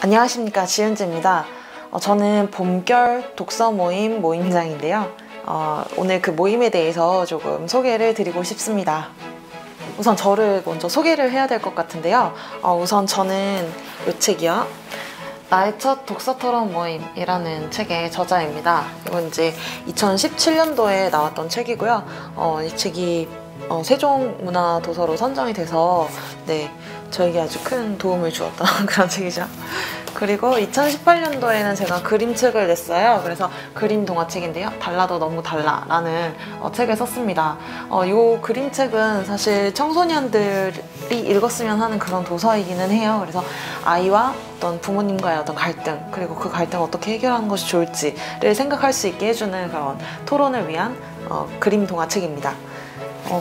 안녕하십니까, 지은지입니다. 저는 봄결 독서 모임 모임장인데요. 오늘 그 모임에 대해서 조금 소개를 드리고 싶습니다. 우선 저를 먼저 소개를 해야 될 것 같은데요. 우선 저는 이 책이요, 나의 첫 독서 토론 모임이라는 책의 저자입니다. 이건 이제 2017년도에 나왔던 책이고요. 이 책이 세종문화도서로 선정이 돼서 저에게 아주 큰 도움을 주었던 그런 책이죠. 그리고 2018년도에는 제가 그림책을 냈어요. 그래서 그림 동화책인데요, 달라도 너무 달라 라는 책을 썼습니다. 이 그림책은 사실 청소년들이 읽었으면 하는 그런 도서이기는 해요. 그래서 아이와 어떤 부모님과의 어떤 갈등, 그리고 그 갈등을 어떻게 해결하는 것이 좋을지를 생각할 수 있게 해주는 그런 토론을 위한 그림 동화책입니다.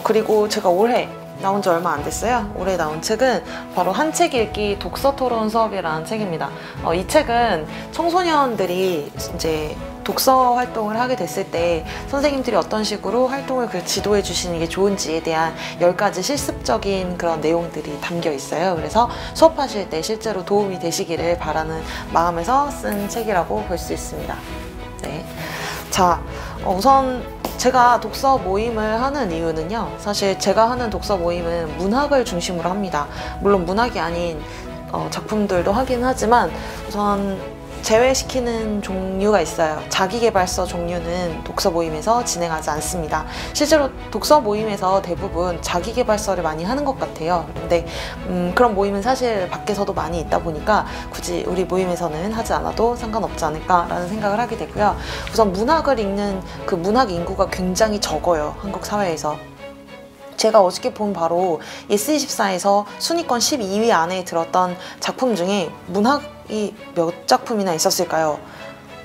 그리고 제가 올해 나온 지 얼마 안 됐어요. 올해 나온 책은 바로 한 책 읽기 독서 토론 수업이라는 책입니다. 이 책은 청소년들이 이제 독서 활동을 하게 됐을 때 선생님들이 어떤 식으로 활동을 지도해 주시는 게 좋은지에 대한 10가지 실습적인 그런 내용들이 담겨 있어요. 그래서 수업하실 때 실제로 도움이 되시기를 바라는 마음에서 쓴 책이라고 볼 수 있습니다. 네. 자, 우선 제가 독서 모임을 하는 이유는요, 사실 제가 하는 독서 모임은 문학을 중심으로 합니다. 물론 문학이 아닌 작품들도 하긴 하지만 우선 제외시키는 종류가 있어요. 자기계발서 종류는 독서 모임에서 진행하지 않습니다. 실제로 독서 모임에서 대부분 자기계발서를 많이 하는 것 같아요. 근데 그런 모임은 사실 밖에서도 많이 있다 보니까 굳이 우리 모임에서는 하지 않아도 상관없지 않을까라는 생각을 하게 되고요. 우선 문학을 읽는 그 문학 인구가 굉장히 적어요, 한국 사회에서. 제가 어저께 본 바로 예스24에서 순위권 12위 안에 들었던 작품 중에 문학이 몇 작품이나 있었을까요?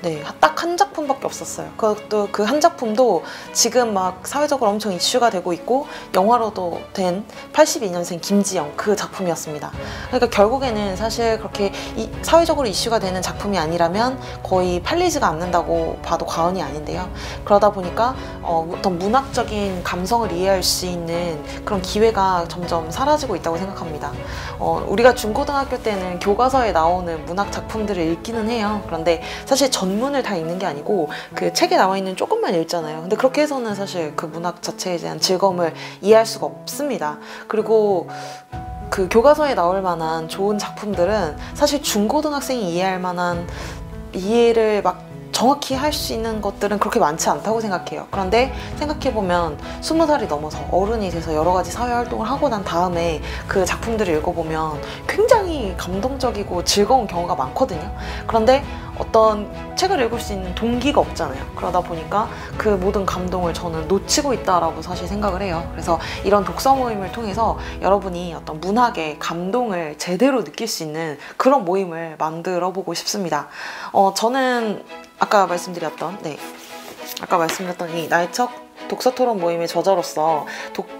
네, 딱 한 작품밖에 없었어요. 그것도 그 한 작품도 지금 막 사회적으로 엄청 이슈가 되고 있고 영화로도 된 82년생 김지영, 그 작품이었습니다. 그러니까 결국에는 사실 그렇게 사회적으로 이슈가 되는 작품이 아니라면 거의 팔리지가 않는다고 봐도 과언이 아닌데요. 그러다 보니까 어떤 문학적인 감성을 이해할 수 있는 그런 기회가 점점 사라지고 있다고 생각합니다. 우리가 중고등학교 때는 교과서에 나오는 문학 작품들을 읽기는 해요. 그런데 사실 전문을 다 읽는 게 아니고 그 책에 나와 있는 조금만 읽잖아요. 근데 그렇게 해서는 사실 그 문학 자체에 대한 즐거움을 이해할 수가 없습니다. 그리고 그 교과서에 나올 만한 좋은 작품들은 사실 중고등학생이 이해할 만한, 이해를 막 정확히 할 수 있는 것들은 그렇게 많지 않다고 생각해요. 그런데 생각해보면 20살이 넘어서 어른이 돼서 여러 가지 사회활동을 하고 난 다음에 그 작품들을 읽어보면 굉장히 감동적이고 즐거운 경우가 많거든요. 그런데 어떤 책을 읽을 수 있는 동기가 없잖아요. 그러다 보니까 그 모든 감동을 저는 놓치고 있다라고 사실 생각을 해요. 그래서 이런 독서 모임을 통해서 여러분이 어떤 문학의 감동을 제대로 느낄 수 있는 그런 모임을 만들어 보고 싶습니다. 저는 아까 말씀드렸던 이 나의 첫 독서 토론 모임의 저자로서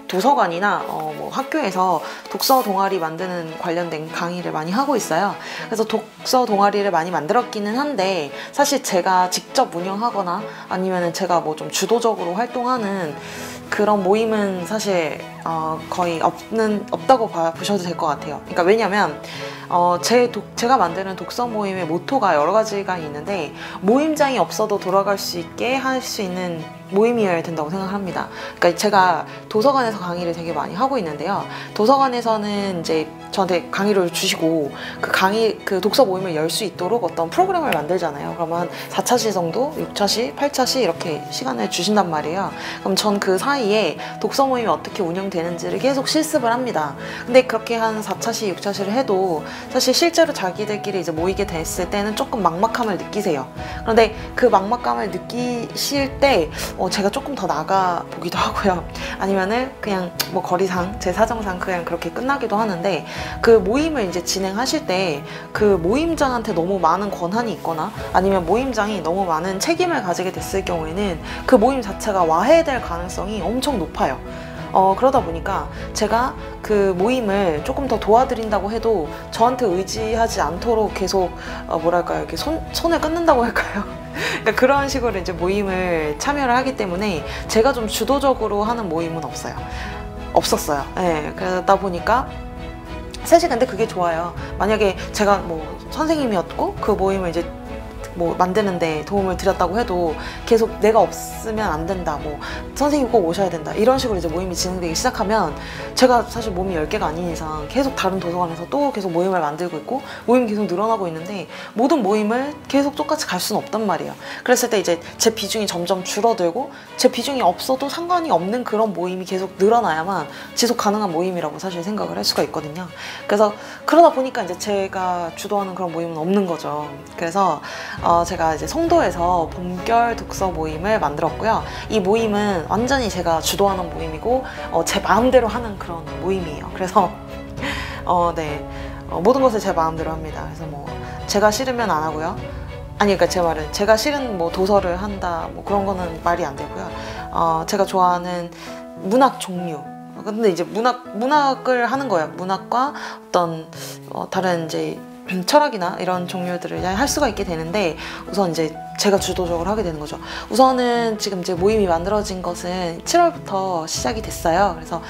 도서관이나 학교에서 독서 동아리 만드는 관련된 강의를 많이 하고 있어요. 그래서 독서 동아리를 많이 만들었기는 한데 사실 제가 직접 운영하거나 아니면 제가 뭐 좀 주도적으로 활동하는 그런 모임은 사실 거의 없다고 보셔도 될 것 같아요. 그러니까 왜냐면 제가 만드는 독서 모임의 모토가 여러 가지가 있는데, 모임장이 없어도 돌아갈 수 있게 할 수 있는 모임이어야 된다고 생각합니다. 그러니까 제가 도서관에서 강의를 되게 많이 하고 있는데요. 도서관에서는 이제 저한테 강의를 주시고 그 독서 모임을 열 수 있도록 어떤 프로그램을 만들잖아요. 그러면 4차시 정도, 6차시, 8차시 이렇게 시간을 주신단 말이에요. 그럼 전 그 사이에 독서 모임이 어떻게 운영되는지를 계속 실습을 합니다. 근데 그렇게 한 4차시, 6차시를 해도 사실 실제로 자기들끼리 이제 모이게 됐을 때는 조금 막막함을 느끼세요. 그런데 그 막막감을 느끼실 때 제가 조금 더 나가 보기도 하고요. 아니면은 그냥 뭐 거리상, 제 사정상 그냥 그렇게 끝나기도 하는데, 그 모임을 이제 진행하실 때 그 모임장한테 너무 많은 권한이 있거나 아니면 모임장이 너무 많은 책임을 가지게 됐을 경우에는 그 모임 자체가 와해될 가능성이 엄청 높아요. 그러다 보니까 제가 그 모임을 조금 더 도와드린다고 해도 저한테 의지하지 않도록 계속 이렇게 손을 끊는다고 할까요? 그러니까 그런 식으로 이제 모임을 참여를 하기 때문에 제가 좀 주도적으로 하는 모임은 없었어요. 네, 그러다 보니까 사실 근데 그게 좋아요. 만약에 제가 뭐 선생님이었고 그 모임을 이제 뭐 만드는데 도움을 드렸다고 해도 계속 내가 없으면 안 된다, 뭐 선생님 꼭 오셔야 된다, 이런 식으로 이제 모임이 진행되기 시작하면 제가 사실 몸이 10개가 아닌 이상 계속 다른 도서관에서 또 계속 모임을 만들고 있고 모임이 계속 늘어나고 있는데 모든 모임을 계속 똑같이 갈 수는 없단 말이에요. 그랬을 때 이제 제 비중이 점점 줄어들고 제 비중이 없어도 상관이 없는 그런 모임이 계속 늘어나야만 지속 가능한 모임이라고 사실 생각을 할 수가 있거든요. 그래서 그러다 보니까 이제 제가 주도하는 그런 모임은 없는 거죠. 그래서 제가 이제 송도에서 봄결 독서 모임을 만들었고요. 이 모임은 완전히 제가 주도하는 모임이고 제 마음대로 하는 그런 모임이에요. 그래서 네, 모든 것을 제 마음대로 합니다. 그래서 뭐 제가 싫으면 안 하고요. 아니, 그러니까 제 말은 제가 싫은 뭐 도서를 한다, 뭐 그런 거는 말이 안 되고요. 제가 좋아하는 문학 종류, 근데 이제 문학을 하는 거예요. 문학과 어떤 다른 이제 철학이나 이런 종류들을 할 수가 있게 되는데, 우선 이제 제가 주도적으로 하게 되는 거죠. 우선은 지금 이제 모임이 만들어진 것은 7월부터 시작이 됐어요. 그래서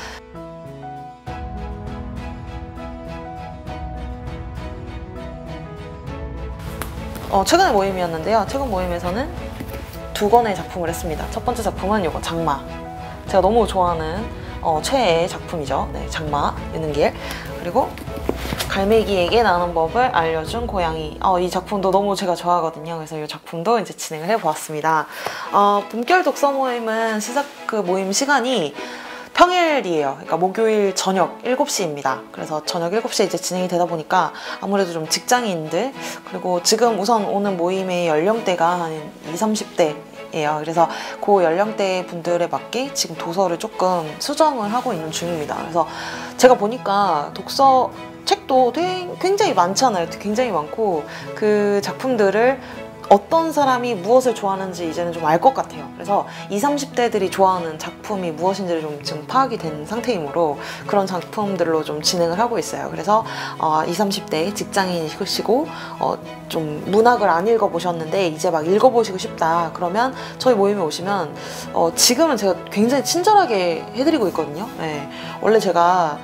최근의 모임이었는데요. 최근 모임에서는 2권의 작품을 했습니다. 첫 번째 작품은 이거 장마. 제가 너무 좋아하는 최애의 작품이죠. 네, 장마 유능길. 그리고 갈매기에게 나는 법을 알려준 고양이. 이 작품도 너무 제가 좋아하거든요. 그래서 이 작품도 이제 진행을 해보았습니다. 봄결 독서 모임은 그 모임 시간이 평일이에요. 그러니까 목요일 저녁 7시입니다. 그래서 저녁 7시에 이제 진행이 되다 보니까 아무래도 좀 직장인들, 그리고 지금 우선 오는 모임의 연령대가 한 20, 30대예요. 그래서 그 연령대 분들에 맞게 지금 도서를 조금 수정을 하고 있는 중입니다. 그래서 제가 보니까 책도 굉장히 많잖아요. 굉장히 많고 그 작품들을 어떤 사람이 무엇을 좋아하는지 이제는 좀 알 것 같아요. 그래서 20, 30대들이 좋아하는 작품이 무엇인지를 좀 지금 파악이 된 상태이므로 그런 작품들로 좀 진행을 하고 있어요. 그래서 20, 30대 직장인이시고 좀 문학을 안 읽어보셨는데 이제 막 읽어보시고 싶다, 그러면 저희 모임에 오시면 지금은 제가 굉장히 친절하게 해드리고 있거든요. 네. 원래 제가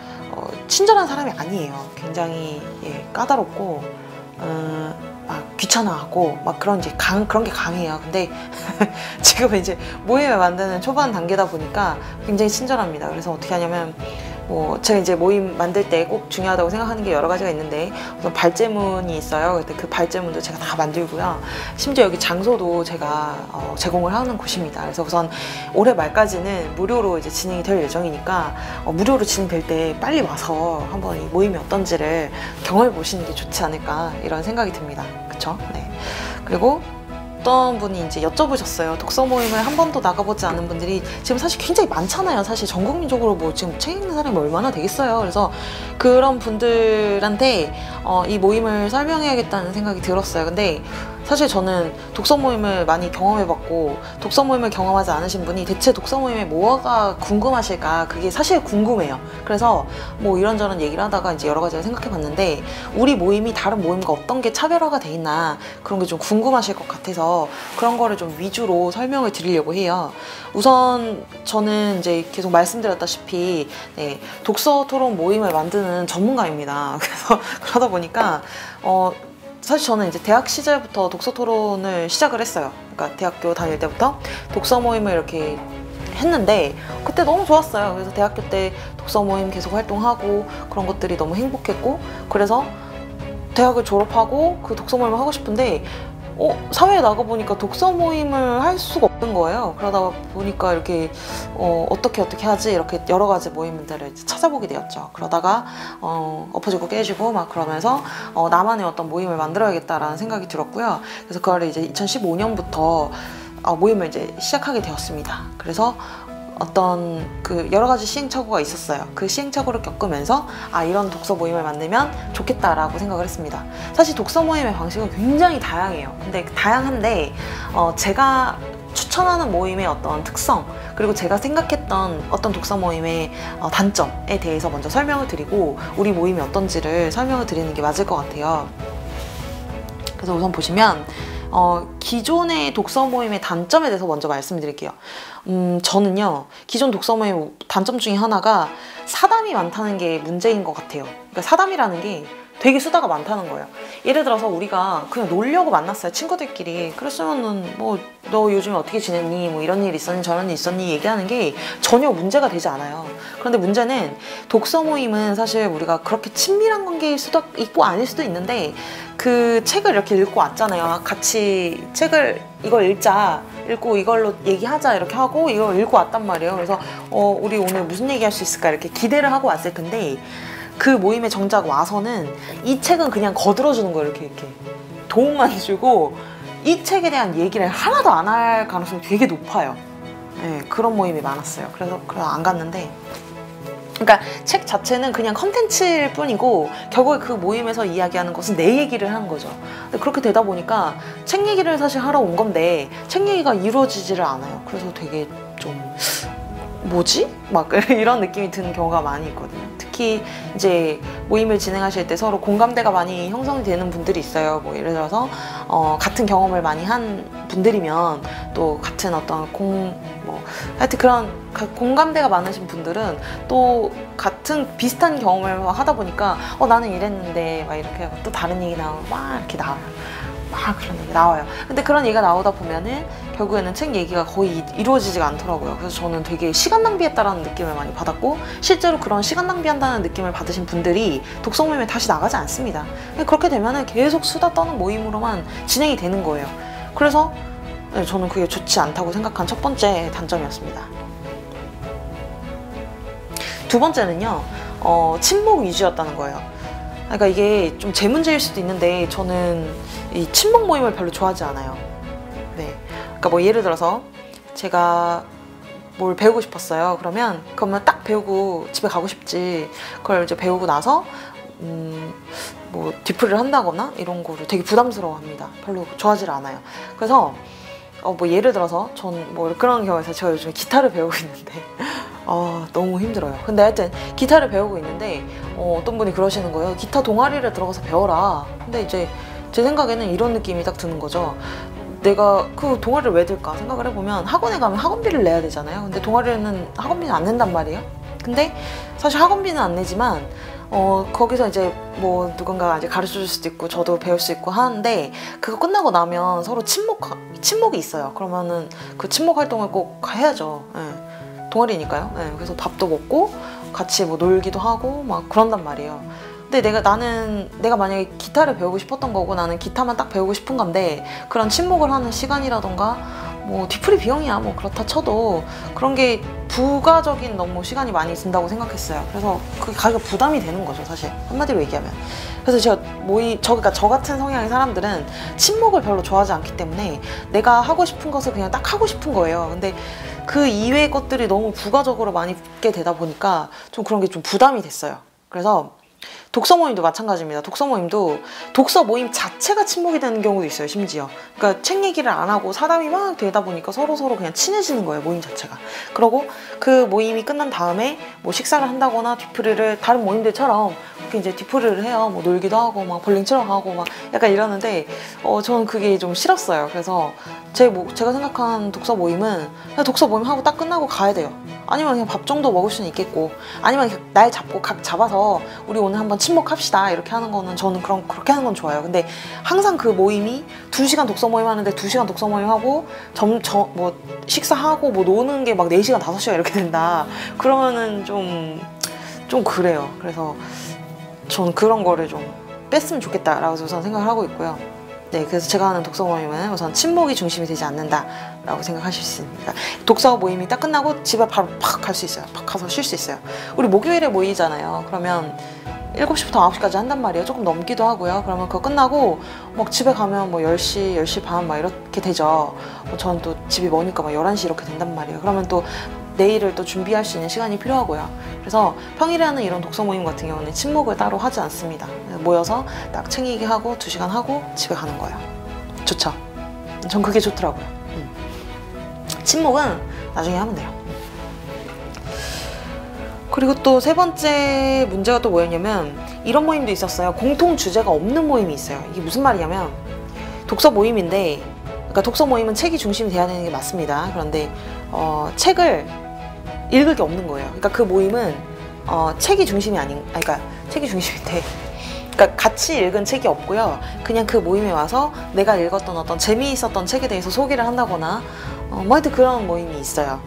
친절한 사람이 아니에요. 굉장히 까다롭고 막 귀찮아하고 막 그런 게 강해요. 근데 지금은 이제 모임을 만드는 초반 단계다 보니까 굉장히 친절합니다. 그래서 어떻게 하냐면 제가 이제 모임 만들 때 꼭 중요하다고 생각하는 게 여러 가지가 있는데, 우선 발제문이 있어요. 근데 그 발제문도 제가 다 만들고요. 심지어 여기 장소도 제가 제공을 하는 곳입니다. 그래서 우선 올해 말까지는 무료로 이제 진행이 될 예정이니까 무료로 진행될 때 빨리 와서 한번 이 모임이 어떤지를 경험해 보시는 게 좋지 않을까, 이런 생각이 듭니다. 그쵸? 네. 그리고 어떤 분이 이제 여쭤보셨어요. 독서 모임을 한 번도 나가보지 않은 분들이 지금 사실 굉장히 많잖아요. 사실 전 국민적으로 뭐 지금 책 읽는 사람이 얼마나 되겠어요. 그래서 그런 분들한테 이 모임을 설명해야겠다는 생각이 들었어요. 근데 사실 저는 독서 모임을 많이 경험해봤고, 독서 모임을 경험하지 않으신 분이 대체 독서 모임에 뭐가 궁금하실까, 그게 사실 궁금해요. 그래서 뭐 이런저런 얘기를 하다가 이제 여러 가지를 생각해봤는데, 우리 모임이 다른 모임과 어떤 게 차별화가 돼 있나, 그런 게 좀 궁금하실 것 같아서 그런 거를 좀 위주로 설명을 드리려고 해요. 우선 저는 이제 계속 말씀드렸다시피 독서 토론 모임을 만드는 전문가입니다. 그래서 그러다 보니까 사실 저는 이제 대학 시절부터 독서 토론을 시작을 했어요. 그러니까 대학교 다닐 때부터 독서 모임을 이렇게 했는데 그때 너무 좋았어요. 그래서 대학교 때 독서 모임 계속 활동하고 그런 것들이 너무 행복했고, 그래서 대학을 졸업하고 그 독서 모임을 하고 싶은데 사회에 나가보니까 독서 모임을 할 수가 없는 거예요. 그러다 보니까 이렇게 어떻게 하지, 이렇게 여러 가지 모임들을 찾아보게 되었죠. 그러다가 엎어지고 깨지고 막 그러면서 나만의 어떤 모임을 만들어야겠다라는 생각이 들었고요. 그래서 그거를 이제 2015년부터 모임을 이제 시작하게 되었습니다. 그래서 어떤 그 여러 가지 시행착오가 있었어요. 그 시행착오를 겪으면서 이런 독서 모임을 만들면 좋겠다라고 생각을 했습니다. 사실 독서 모임의 방식은 굉장히 다양해요. 근데 다양한데 제가 추천하는 모임의 어떤 특성, 그리고 제가 생각했던 어떤 독서 모임의 단점에 대해서 먼저 설명을 드리고 우리 모임이 어떤지를 설명을 드리는 게 맞을 것 같아요. 그래서 우선 보시면 기존의 독서 모임의 단점에 대해서 먼저 말씀드릴게요. 저는요, 기존 독서 모임 단점 중에 하나가 사담이 많다는 게 문제인 것 같아요. 그러니까 사담이라는 게 되게 수다가 많다는 거예요. 예를 들어서 우리가 그냥 놀려고 만났어요, 친구들끼리. 그랬으면은 뭐 너 요즘에 어떻게 지냈니? 뭐 이런 일 있었니? 저런 일 있었니? 얘기하는 게 전혀 문제가 되지 않아요. 그런데 문제는 독서 모임은 사실 우리가 그렇게 친밀한 관계일 수도 있고 아닐 수도 있는데 그 책을 이렇게 읽고 왔잖아요. 같이 책을 이걸 읽고 이걸로 얘기하자 이렇게 하고 이걸 읽고 왔단 말이에요. 그래서 우리 오늘 무슨 얘기할 수 있을까 이렇게 기대를 하고 왔을 텐데 그 모임에 정작 와서는 이 책은 그냥 거들어주는 거예요. 이렇게 도움만 주고 이 책에 대한 얘기를 하나도 안 할 가능성이 되게 높아요. 네, 그런 모임이 많았어요. 그래서 안 갔는데, 그러니까 책 자체는 그냥 컨텐츠일 뿐이고 결국에 그 모임에서 이야기하는 것은 내 얘기를 하는 거죠. 근데 그렇게 되다 보니까 책 얘기를 사실 하러 온 건데 책 얘기가 이루어지지를 않아요. 그래서 되게 좀 뭐지? 막 이런 느낌이 드는 경우가 많이 있거든요. 특히 이제 모임을 진행하실 때 서로 공감대가 많이 형성이 되는 분들이 있어요. 뭐 예를 들어서 같은 경험을 많이 한 분들이면 또 같은 어떤 하여튼 그런 공감대가 많으신 분들은 또 같은 비슷한 경험을 하다 보니까 나는 이랬는데 막 이렇게 하고 또 다른 얘기 나오고 막 이렇게 나와요. 막 그런 얘기 나와요. 근데 그런 얘기가 나오다 보면은 결국에는 책 얘기가 거의 이루어지지가 않더라고요. 그래서 저는 되게 시간 낭비했다라는 느낌을 많이 받았고 실제로 그런 시간 낭비한다는 느낌을 받으신 분들이 독서 모임에 다시 나가지 않습니다. 그렇게 되면은 계속 수다 떠는 모임으로만 진행이 되는 거예요. 그래서 저는 그게 좋지 않다고 생각한 첫 번째 단점이었습니다. 두 번째는요, 친목 위주였다는 거예요. 그러니까 이게 좀 제 문제일 수도 있는데 저는 이 친목 모임을 별로 좋아하지 않아요. 네, 그러니까 뭐 예를 들어서 제가 뭘 배우고 싶었어요. 그러면 딱 배우고 집에 가고 싶지. 그걸 이제 배우고 나서 뭐 뒤풀이를 한다거나 이런 거를 되게 부담스러워합니다. 별로 좋아하지 않아요. 그래서 뭐 예를 들어서 전 뭐 그런 경우에서 제가 요즘에 기타를 배우고 있는데 너무 힘들어요. 근데 하여튼 기타를 배우고 있는데 어떤 분이 그러시는 거예요. 기타 동아리를 들어가서 배워라. 근데 이제 제 생각에는 이런 느낌이 딱 드는 거죠. 내가 그 동아리를 왜 들까 생각을 해보면 학원에 가면 학원비를 내야 되잖아요. 근데 동아리는 학원비는 안 낸단 말이에요. 근데 사실 학원비는 안 내지만 거기서 이제 뭐 누군가가 이제 가르쳐 줄 수도 있고 저도 배울 수 있고 하는데 그거 끝나고 나면 서로 친목이 있어요. 그러면은 그 친목 활동을 꼭 해야죠. 네. 동아리니까요. 네. 그래서 밥도 먹고 같이 뭐 놀기도 하고 막 그런단 말이에요. 근데 내가 만약에 기타를 배우고 싶었던 거고 나는 기타만 딱 배우고 싶은 건데 그런 친목을 하는 시간이라던가 뭐 뒤풀이 비용이야 뭐 그렇다 쳐도 그런 게 부가적인 너무 시간이 많이 든다고 생각했어요. 그래서 그게 가격 부담이 되는 거죠, 사실 한마디로 얘기하면. 그래서 제가 그러니까 저 같은 성향의 사람들은 친목을 별로 좋아하지 않기 때문에 내가 하고 싶은 것을 그냥 딱 하고 싶은 거예요. 근데 그 이외의 것들이 너무 부가적으로 많이 붙게 되다 보니까 좀 그런 게 좀 부담이 됐어요. 그래서 독서 모임도 마찬가지입니다. 독서 모임도 독서 모임 자체가 친목이 되는 경우도 있어요, 심지어. 그러니까 책 얘기를 안 하고 사담이 막 되다 보니까 서로 그냥 친해지는 거예요, 모임 자체가. 그러고 그 모임이 끝난 다음에 뭐 식사를 한다거나 뒤풀이를 다른 모임들처럼 그렇게 이제 뒤풀이를 해요. 뭐 놀기도 하고 막 볼링 치러 가고 막 약간 이러는데 저는 그게 좀 싫었어요. 그래서 제가 생각한 독서 모임은 그냥 독서 모임 하고 딱 끝나고 가야 돼요. 아니면 그냥 밥 정도 먹을 수는 있겠고 아니면 날 잡고 각 잡아서 우리 오늘 한번 친목합시다 이렇게 하는 거는 저는 그렇게 하는 건 좋아요. 근데 항상 그 모임이 2시간 독서 모임 하는데 2시간 독서 모임 하고 뭐 식사하고 뭐 노는 게 막 4시간 5시간 이렇게 된다. 그러면은 좀 그래요. 그래서 저는 그런 거를 좀 뺐으면 좋겠다라고 우선 생각을 하고 있고요. 네, 그래서 제가 하는 독서 모임은 우선 친목이 중심이 되지 않는다라고 생각하실 수 있습니다. 독서 모임이 딱 끝나고 집에 바로 팍 갈 수 있어요. 팍 가서 쉴 수 있어요. 우리 목요일에 모이잖아요. 그러면 7시부터 9시까지 한단 말이에요. 조금 넘기도 하고요. 그러면 그거 끝나고 막 집에 가면 뭐 10시, 10시 반 막 이렇게 되죠. 저는 또 집이 머니까 막 11시 이렇게 된단 말이에요. 그러면 또 내일을 또 준비할 수 있는 시간이 필요하고요. 그래서 평일에 하는 이런 독서 모임 같은 경우는 친목을 따로 하지 않습니다. 모여서 딱 책 얘기하고 2시간 하고 집에 가는 거예요. 좋죠? 전 그게 좋더라고요. 친목은 나중에 하면 돼요. 그리고 또 세 번째 문제가 또 뭐였냐면 이런 모임도 있었어요. 공통 주제가 없는 모임이 있어요. 이게 무슨 말이냐면 독서 모임인데, 그러니까 독서 모임은 책이 중심이 돼야 되는 게 맞습니다. 그런데 책을 읽을 게 없는 거예요. 그러니까 그 모임은 책이 중심이 그러니까 책이 중심인데, 그러니까 같이 읽은 책이 없고요. 그냥 그 모임에 와서 내가 읽었던 어떤 재미있었던 책에 대해서 소개를 한다거나 하여튼 그런 모임이 있어요.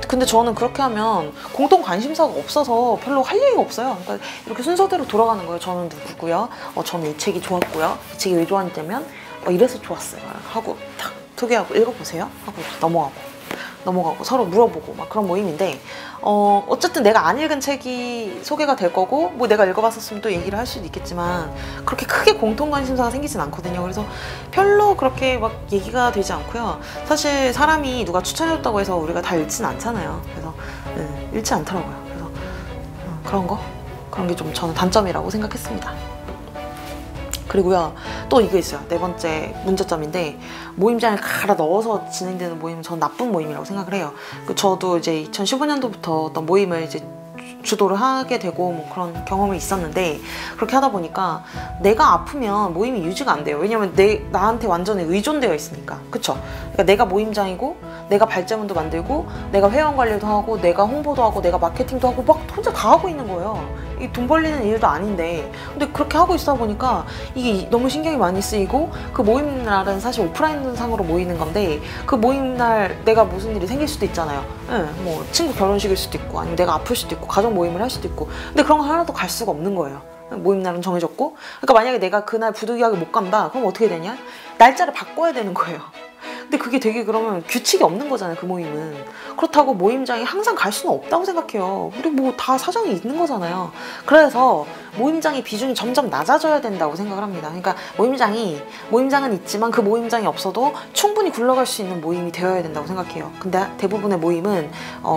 근데 저는 그렇게 하면 공통 관심사가 없어서 별로 할 얘기가 없어요. 그러니까 이렇게 순서대로 돌아가는 거예요. 저는 누구고요. 저는 이 책이 좋았고요. 이 책이 왜 좋았냐면 이래서 좋았어요. 하고 탁 소개하고 읽어보세요. 하고 넘어가고 서로 물어보고 막 그런 모임인데, 어쨌든 내가 안 읽은 책이 소개가 될 거고, 뭐 내가 읽어봤었으면 또 얘기를 할 수도 있겠지만 그렇게 크게 공통 관심사가 생기진 않거든요. 그래서 별로 그렇게 막 얘기가 되지 않고요. 사실 사람이 누가 추천해줬다고 해서 우리가 다 읽진 않잖아요. 그래서 읽지 않더라고요. 그래서 그런 게 좀 저는 단점이라고 생각했습니다. 그리고요, 또 이거 있어요. 네 번째 문제점인데, 모임장을 갈아 넣어서 진행되는 모임은 전 나쁜 모임이라고 생각을 해요. 저도 이제 2015년도부터 어떤 모임을 이제 주도를 하게 되고 뭐 그런 경험이 있었는데, 그렇게 하다 보니까 내가 아프면 모임이 유지가 안 돼요. 왜냐면 나한테 완전히 의존되어 있으니까. 그쵸? 그러니까 내가 모임장이고, 내가 발제문도 만들고, 내가 회원 관리도 하고, 내가 홍보도 하고, 내가 마케팅도 하고, 막 혼자 다 하고 있는 거예요. 이게 돈 벌리는 일도 아닌데. 근데 그렇게 하고 있다 보니까 이게 너무 신경이 많이 쓰이고, 그 모임 날은 사실 오프라인 상으로 모이는 건데, 그 모임 날 내가 무슨 일이 생길 수도 있잖아요. 뭐 친구 결혼식일 수도 있고, 아니면 내가 아플 수도 있고, 가족 모임을 할 수도 있고. 근데 그런 거 하나도 갈 수가 없는 거예요. 모임 날은 정해졌고. 그러니까 만약에 내가 그날 부득이하게 못 간다, 그럼 어떻게 되냐? 날짜를 바꿔야 되는 거예요. 근데 그게 되게 그러면 규칙이 없는 거잖아요, 그 모임은. 그렇다고 모임장이 항상 갈 수는 없다고 생각해요. 우리 뭐 다 사정이 있는 거잖아요. 그래서 모임장의 비중이 점점 낮아져야 된다고 생각을 합니다. 그러니까 모임장은 있지만 그 모임장이 없어도 충분히 굴러갈 수 있는 모임이 되어야 된다고 생각해요. 근데 대부분의 모임은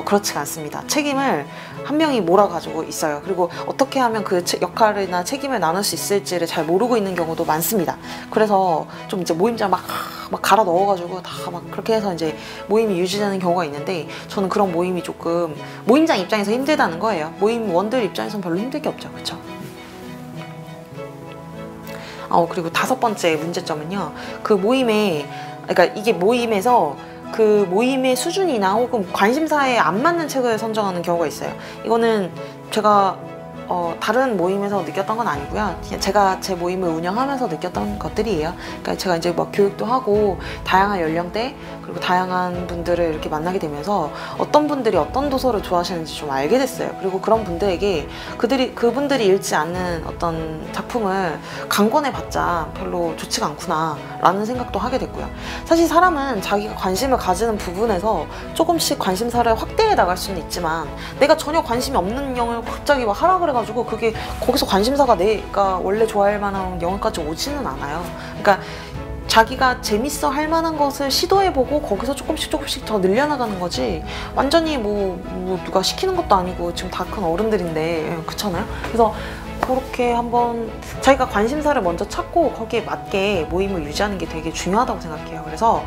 그렇지가 않습니다. 책임을 한 명이 몰아가지고 있어요. 그리고 어떻게 하면 그 역할이나 책임을 나눌 수 있을지를 잘 모르고 있는 경우도 많습니다. 그래서 좀 이제 모임장 막 갈아 넣어가지고 다 막 그렇게 해서 이제 모임이 유지되는 경우가 있는데, 저는 그런 모임이 조금 모임장 입장에서 힘들다는 거예요. 모임원들 입장에서는 별로 힘들 게 없죠. 그쵸? 그리고 5번째 문제점은요, 그러니까 이게 모임에서 그 모임의 수준이나 혹은 관심사에 안 맞는 책을 선정하는 경우가 있어요. 이거는 제가 다른 모임에서 느꼈던 건 아니고요. 그냥 제가 제 모임을 운영하면서 느꼈던 것들이에요. 그러니까 제가 이제 막 교육도 하고 다양한 연령대 그리고 다양한 분들을 이렇게 만나게 되면서 어떤 분들이 어떤 도서를 좋아하시는지 좀 알게 됐어요. 그리고 그런 분들에게 그분들이 읽지 않는 어떤 작품을 강권해봤자 별로 좋지가 않구나 라는 생각도 하게 됐고요. 사실 사람은 자기가 관심을 가지는 부분에서 조금씩 관심사를 확대해 나갈 수는 있지만, 내가 전혀 관심이 없는 영을 갑자기 막 하라 그래가지고 그게 거기서 관심사가 내가 원래 좋아할 만한 영화까지 오지는 않아요. 그러니까 자기가 재밌어 할 만한 것을 시도해보고 거기서 조금씩 더 늘려나가는 거지, 완전히 뭐 누가 시키는 것도 아니고 지금 다 큰 어른들인데, 그렇잖아요? 그래서 그렇게 한번 자기가 관심사를 먼저 찾고 거기에 맞게 모임을 유지하는 게 되게 중요하다고 생각해요. 그래서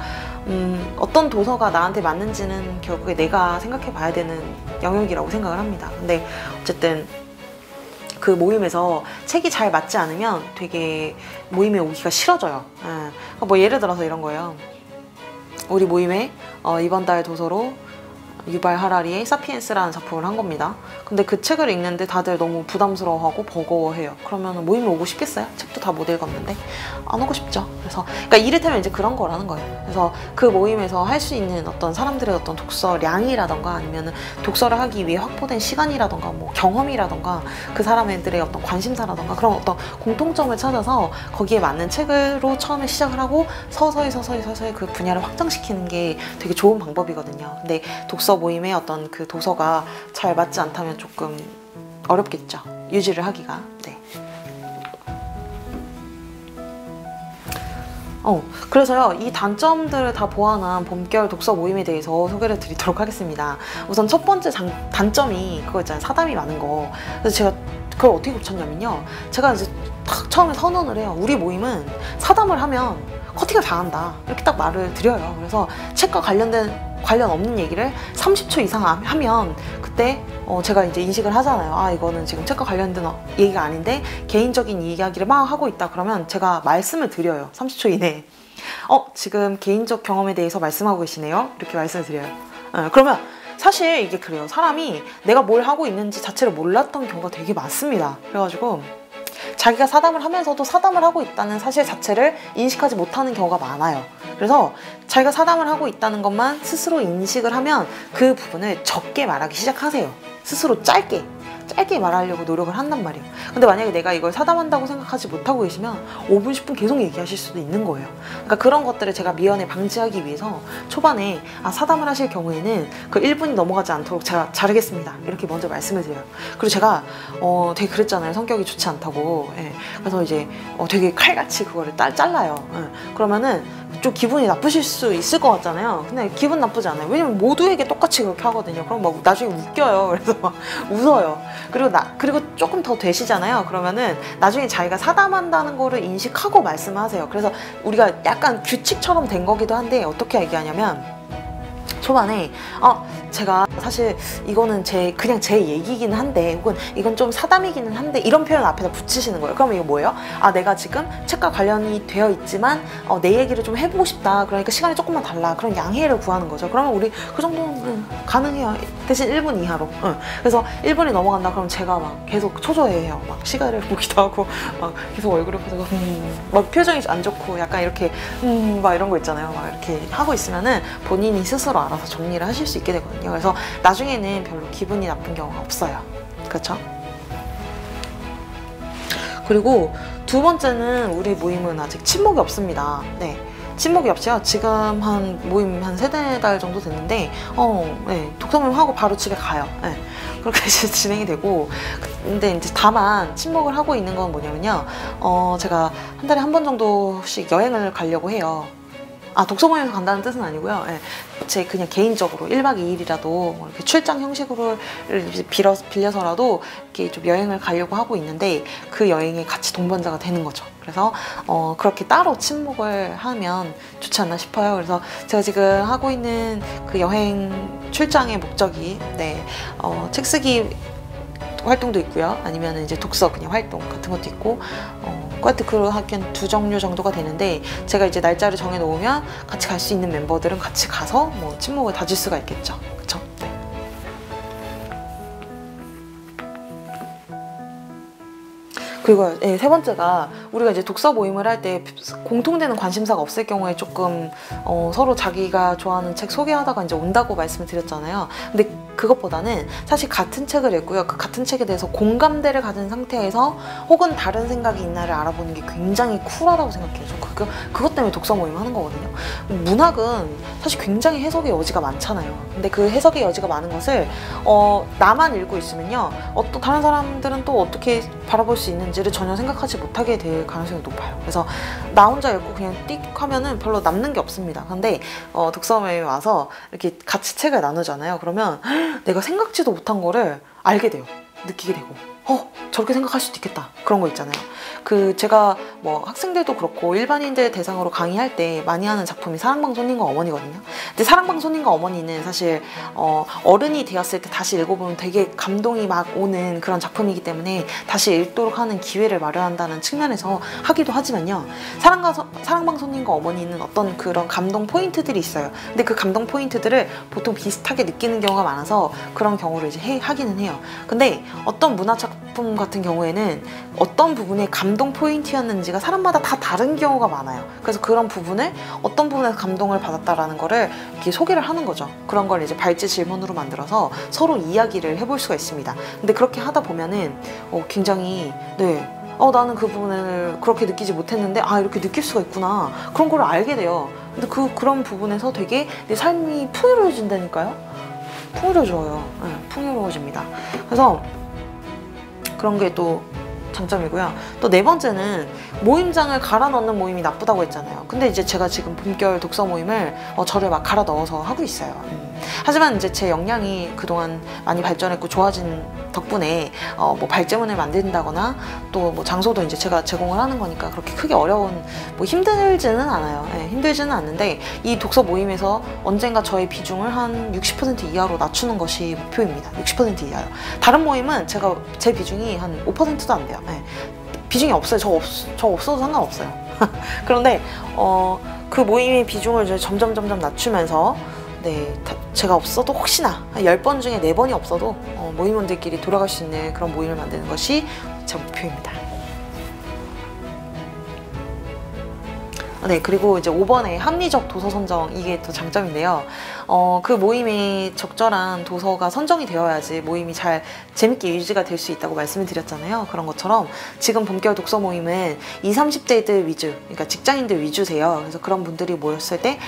어떤 도서가 나한테 맞는지는 결국에 내가 생각해 봐야 되는 영역이라고 생각을 합니다. 근데 어쨌든 그 모임에서 책이 잘 맞지 않으면 되게 모임에 오기가 싫어져요. 뭐 예를 들어서 이런 거예요. 우리 모임에 이번 달 도서로 유발 하라리의 사피엔스라는 작품을 한 겁니다. 근데 그 책을 읽는데 다들 너무 부담스러워하고 버거워해요. 그러면 모임에 오고 싶겠어요? 책도 다 못 읽었는데 안 오고 싶죠. 그래서 그러니까 이를테면 이제 그런 거라는 거예요. 그래서 그 모임에서 할 수 있는 어떤 사람들의 어떤 독서량이라던가, 아니면 독서를 하기 위해 확보된 시간이라던가, 뭐 경험이라던가, 그 사람들의 어떤 관심사라던가, 그런 어떤 공통점을 찾아서 거기에 맞는 책으로 처음에 시작을 하고 서서히 그 분야를 확장시키는 게 되게 좋은 방법이거든요. 근데 독서 모임의 어떤 그 도서가 잘 맞지 않다면 조금 어렵겠죠, 유지를 하기가. 네. 그래서요, 이 단점들을 다 보완한 봄결 독서 모임에 대해서 소개를 드리도록 하겠습니다. 우선 첫 번째 단점이 그거 있잖아요, 사담이 많은 거. 그래서 제가 그걸 어떻게 고쳤냐면요, 제가 이제 딱 처음에 선언을 해요. 우리 모임은 사담을 하면 커팅을 당한다, 이렇게 딱 말을 드려요. 그래서 책과 관련된 관련 없는 얘기를 30초 이상 하면 그때 제가 이제 인식을 하잖아요. 아, 이거는 지금 책과 관련된 얘기가 아닌데 개인적인 이야기를 막 하고 있다. 그러면 제가 말씀을 드려요. 30초 이내에. 지금 개인적 경험에 대해서 말씀하고 계시네요. 이렇게 말씀을 드려요. 그러면 사실 이게 그래요. 사람이 내가 뭘 하고 있는지 자체를 몰랐던 경우가 되게 많습니다. 그래가지고 자기가 사담을 하면서도 사담을 하고 있다는 사실 자체를 인식하지 못하는 경우가 많아요. 그래서 자기가 사담을 하고 있다는 것만 스스로 인식을 하면 그 부분을 적게 말하기 시작하세요. 스스로 짧게 말하려고 노력을 한단 말이에요. 근데 만약에 내가 이걸 사담한다고 생각하지 못하고 계시면 5분, 10분 계속 얘기하실 수도 있는 거예요. 그러니까 그런 것들을 제가 미연에 방지하기 위해서 초반에 사담을 하실 경우에는 그 1분이 넘어가지 않도록 제가 자르겠습니다. 이렇게 먼저 말씀을 드려요. 그리고 제가 되게 그랬잖아요. 성격이 좋지 않다고. 예. 그래서 이제 되게 칼같이 그거를 잘라요. 예. 그러면은 좀 기분이 나쁘실 수 있을 것 같잖아요. 근데 기분 나쁘지 않아요. 왜냐면 모두에게 똑같이 그렇게 하거든요. 그럼 막 나중에 웃겨요. 그래서 막 웃어요. 그리고 조금 더 되시잖아요. 그러면은 나중에 자기가 사담한다는 거를 인식하고 말씀하세요. 그래서 우리가 약간 규칙처럼 된 거기도 한데 어떻게 얘기하냐면 초반에 제가 사실 이거는 그냥 제 얘기긴 한데 혹은 이건 좀 사담이기는 한데 이런 표현 앞에다 붙이시는 거예요. 그러면 이거 뭐예요? 내가 지금 책과 관련이 되어 있지만 내 얘기를 좀 해보고 싶다. 그러니까 시간이 조금만 달라. 그런 양해를 구하는 거죠. 그러면 우리 그 정도는 가능해요. 대신 1분 이하로. 그래서 1분이 넘어간다. 그럼 제가 막 계속 초조해해요. 막 시간을 보기도 하고 막 계속 얼굴을 보다가 막 표정이 안 좋고 약간 이렇게 막 이런 거 있잖아요. 막 이렇게 하고 있으면은 본인이 스스로 알아서 정리를 하실 수 있게 되거든요. 그래서 나중에는 별로 기분이 나쁜 경우가 없어요. 그렇죠? 그리고 두 번째는 우리 모임은 아직 친목이 없습니다. 네. 친목이 없이요. 지금 모임 한 3-4달 정도 됐는데 네. 독서 모임 하고 바로 집에 가요. 네. 그렇게 진행이 되고 근데 이제 다만 친목을 하고 있는 건 뭐냐면요. 제가 한 달에 한 번 정도씩 여행을 가려고 해요. 독서 모임에서 간다는 뜻은 아니고요. 네. 제 그냥 개인적으로 1박 2일이라도 뭐 이렇게 출장 형식으로 빌려서라도 이렇게 좀 여행을 가려고 하고 있는데 그 여행에 같이 동반자가 되는 거죠. 그래서 그렇게 따로 친목을 하면 좋지 않나 싶어요. 그래서 제가 지금 하고 있는 그 여행 출장의 목적이 책 쓰기 활동도 있고요. 아니면 이제 독서 그냥 활동 같은 것도 있고 하여튼 그렇게 한 2종류 정도가 되는데 제가 이제 날짜를 정해 놓으면 같이 갈 수 있는 멤버들은 같이 가서 뭐 친목을 다질 수가 있겠죠. 그쵸? 네. 그리고 세 번째가 우리가 이제 독서 모임을 할 때 공통되는 관심사가 없을 경우에 조금 서로 자기가 좋아하는 책 소개하다가 이제 온다고 말씀을 드렸잖아요. 근데 그것보다는 사실 같은 책을 읽고요. 그 같은 책에 대해서 공감대를 가진 상태에서 혹은 다른 생각이 있나를 알아보는 게 굉장히 쿨하다고 생각해요. 그것 때문에 독서 모임 하는 거거든요. 문학은 사실 굉장히 해석의 여지가 많잖아요. 근데 그 해석의 여지가 많은 것을 나만 읽고 있으면요. 다른 사람들은 또 어떻게 바라볼 수 있는지를 전혀 생각하지 못하게 될 가능성이 높아요. 그래서 나 혼자 읽고 그냥 띡 하면은 별로 남는 게 없습니다. 근데 독서 모임에 와서 이렇게 같이 책을 나누잖아요. 그러면 내가 생각지도 못한 거를 알게 돼요. 느끼게 되고 저렇게 생각할 수도 있겠다. 그런 거 있잖아요. 제가 뭐 학생들도 그렇고 일반인들 대상으로 강의할 때 많이 하는 작품이 사랑방 손님과 어머니거든요. 근데 사랑방 손님과 어머니는 사실 어른이 되었을 때 다시 읽어보면 되게 감동이 막 오는 그런 작품이기 때문에 다시 읽도록 하는 기회를 마련한다는 측면에서 하기도 하지만요. 사랑방 손님과 어머니는 어떤 그런 감동 포인트들이 있어요. 근데 그 감동 포인트들을 보통 비슷하게 느끼는 경우가 많아서 그런 경우를 이제 하기는 해요. 근데 어떤 문화 작품 같은 경우에는 어떤 부분에 감동 포인트였는지가 사람마다 다 다른 경우가 많아요. 그래서 그런 부분을 어떤 부분에서 감동을 받았다라는 거를 이렇게 소개를 하는 거죠. 그런 걸 이제 발제 질문으로 만들어서 서로 이야기를 해볼 수가 있습니다. 근데 그렇게 하다 보면은 굉장히 나는 그 부분을 그렇게 느끼지 못했는데 이렇게 느낄 수가 있구나. 그런 걸 알게 돼요. 근데 그런 부분에서 되게 내 삶이 풍요로워진다니까요. 풍요로워져요. 네, 풍요로워집니다. 그래서 그런 게 또 장점이고요. 또 4번째는 모임장을 갈아 넣는 모임이 나쁘다고 했잖아요. 근데 이제 제가 지금 봄결 독서 모임을 저를 막 갈아 넣어서 하고 있어요. 하지만 이제 제 역량이 그동안 많이 발전했고 좋아진 덕분에 뭐 발제문을 만든다거나 또 뭐 장소도 이제 제가 제공을 하는 거니까 그렇게 크게 어려운 뭐 힘들지는 않아요. 네, 힘들지는 않는데 이 독서 모임에서 언젠가 저의 비중을 한 60% 이하로 낮추는 것이 목표입니다. 60% 이하요. 다른 모임은 제 비중이 한 5%도 안 돼요. 네. 비중이 없어요. 저 없어도 상관없어요. 그런데 그 모임의 비중을 이제 점점 낮추면서 네, 제가 없어도 혹시나 한 10번 중에 4번이 없어도 모임원들끼리 돌아갈 수 있는 그런 모임을 만드는 것이 제 목표입니다. 네, 그리고 이제 5번에 합리적 도서 선정, 이게 또 장점인데요. 그 모임에 적절한 도서가 선정이 되어야지 모임이 잘 재밌게 유지가 될 수 있다고 말씀을 드렸잖아요. 그런 것처럼 지금 본격 독서 모임은 20, 30대들 위주, 그러니까 직장인들 위주세요. 그래서 그런 분들이 모였을 때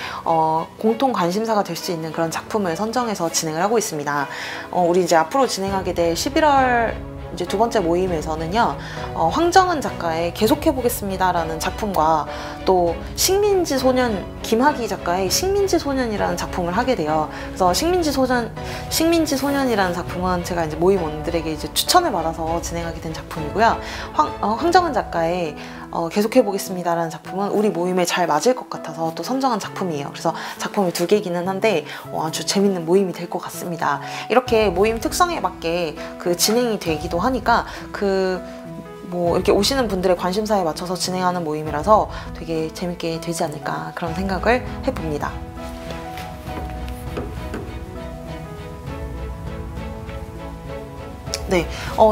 공통 관심사가 될 수 있는 그런 작품을 선정해서 진행을 하고 있습니다. 우리 이제 앞으로 진행하게 될 11월 이제 두 번째 모임에서는요, 황정은 작가의 계속해보겠습니다라는 작품과 또 식민지 소년, 김학의 작가의 식민지 소년이라는 작품을 하게 돼요. 그래서 식민지 소년이라는 작품은 제가 이제 모임원들에게 이제 추천을 받아서 진행하게 된 작품이고요. 황정은 작가의 계속해보겠습니다라는 작품은 우리 모임에 잘 맞을 것 같아서 또 선정한 작품이에요. 그래서 작품이 2개이기는 한데 아주 재밌는 모임이 될 것 같습니다. 이렇게 모임 특성에 맞게 그 진행이 되기도 하니까 뭐 이렇게 오시는 분들의 관심사에 맞춰서 진행하는 모임이라서 되게 재밌게 되지 않을까 그런 생각을 해봅니다. 네,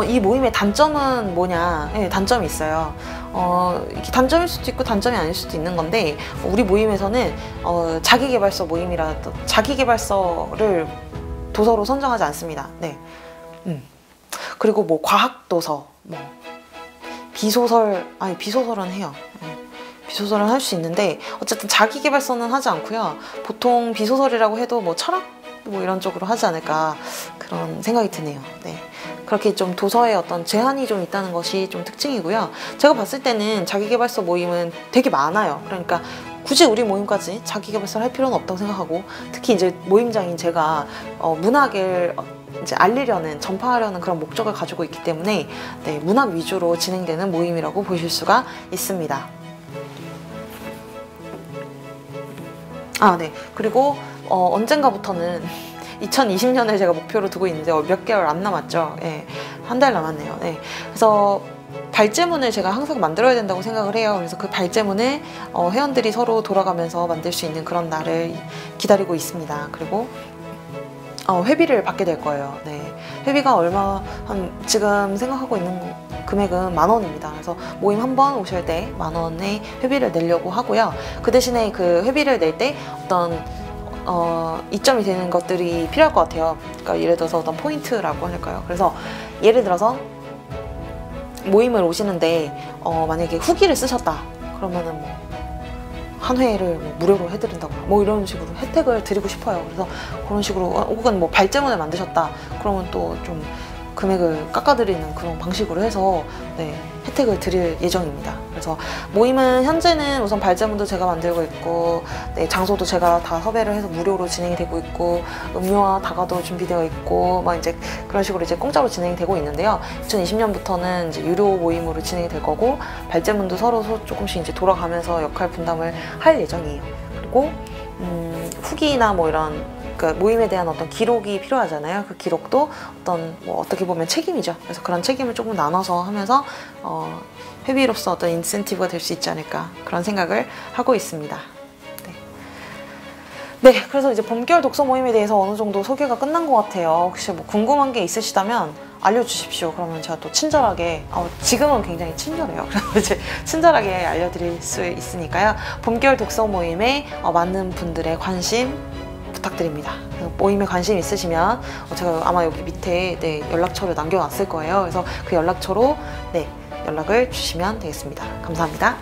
이 모임의 단점은 뭐냐? 네, 단점이 있어요. 이게 단점일 수도 있고 단점이 아닐 수도 있는 건데 우리 모임에서는 자기계발서 모임이라 자기계발서를 도서로 선정하지 않습니다. 네, 그리고 뭐 과학도서, 뭐 비소설은 해요. 네. 비소설은 할 수 있는데 어쨌든 자기계발서는 하지 않고요. 보통 비소설이라고 해도 뭐 철학 뭐 이런 쪽으로 하지 않을까 그런 생각이 드네요. 네. 그렇게 좀 도서에 어떤 제한이 좀 있다는 것이 좀 특징이고요. 제가 봤을 때는 자기계발서 모임은 되게 많아요. 그러니까 굳이 우리 모임까지 자기계발서를 할 필요는 없다고 생각하고, 특히 이제 모임장인 제가 문학을 이제 알리려는, 전파하려는 그런 목적을 가지고 있기 때문에 네, 문학 위주로 진행되는 모임이라고 보실 수가 있습니다. 네. 그리고 언젠가부터는 2020년을 제가 목표로 두고 있는데 몇 개월 안 남았죠. 예, 한 달 남았네요. 예. 그래서 발제문을 제가 항상 만들어야 된다고 생각을 해요. 그래서 그 발제문을 회원들이 서로 돌아가면서 만들 수 있는 그런 날을 기다리고 있습니다. 그리고 회비를 받게 될 거예요. 네. 회비가 지금 생각하고 있는 금액은 10,000원입니다. 그래서 모임 한 번 오실 때 10,000원의 회비를 내려고 하고요. 그 대신에 그 회비를 낼 때 어떤 이점이 되는 것들이 필요할 것 같아요. 그러니까 예를 들어서 어떤 포인트라고 할까요? 그래서 예를 들어서 모임을 오시는데 만약에 후기를 쓰셨다 그러면은 뭐 한 회를 뭐 무료로 해드린다거나 뭐 이런 식으로 혜택을 드리고 싶어요. 그래서 그런 식으로, 혹은 뭐 발제문을 만드셨다 그러면 또 좀 금액을 깎아드리는 그런 방식으로 해서 네, 혜택을 드릴 예정입니다. 그래서 모임은 현재는 우선 발제문도 제가 만들고 있고, 네, 장소도 제가 다 섭외를 해서 무료로 진행이 되고 있고, 음료와 다과도 준비되어 있고, 막 이제 그런 식으로 이제 공짜로 진행이 되고 있는데요. 2020년부터는 이제 유료 모임으로 진행이 될 거고, 발제문도 서로 조금씩 이제 돌아가면서 역할 분담을 할 예정이에요. 그리고 후기나 뭐 이런 모임에 대한 어떤 기록이 필요하잖아요. 그 기록도 어떻게 보면 책임이죠. 그래서 그런 책임을 조금 나눠서 하면서 회비로서 어떤 인센티브가 될 수 있지 않을까 그런 생각을 하고 있습니다. 네, 그래서 이제 봄결 독서 모임에 대해서 어느 정도 소개가 끝난 것 같아요. 혹시 뭐 궁금한 게 있으시다면 알려주십시오. 그러면 제가 또 친절하게, 지금은 굉장히 친절해요. 그래서 이제 친절하게 알려드릴 수 있으니까요. 봄결 독서 모임에 많은 분들의 관심 부탁드립니다. 모임에 관심 있으시면 제가 아마 여기 밑에 네, 연락처를 남겨놨을 거예요. 그래서 그 연락처로 네, 연락을 주시면 되겠습니다. 감사합니다.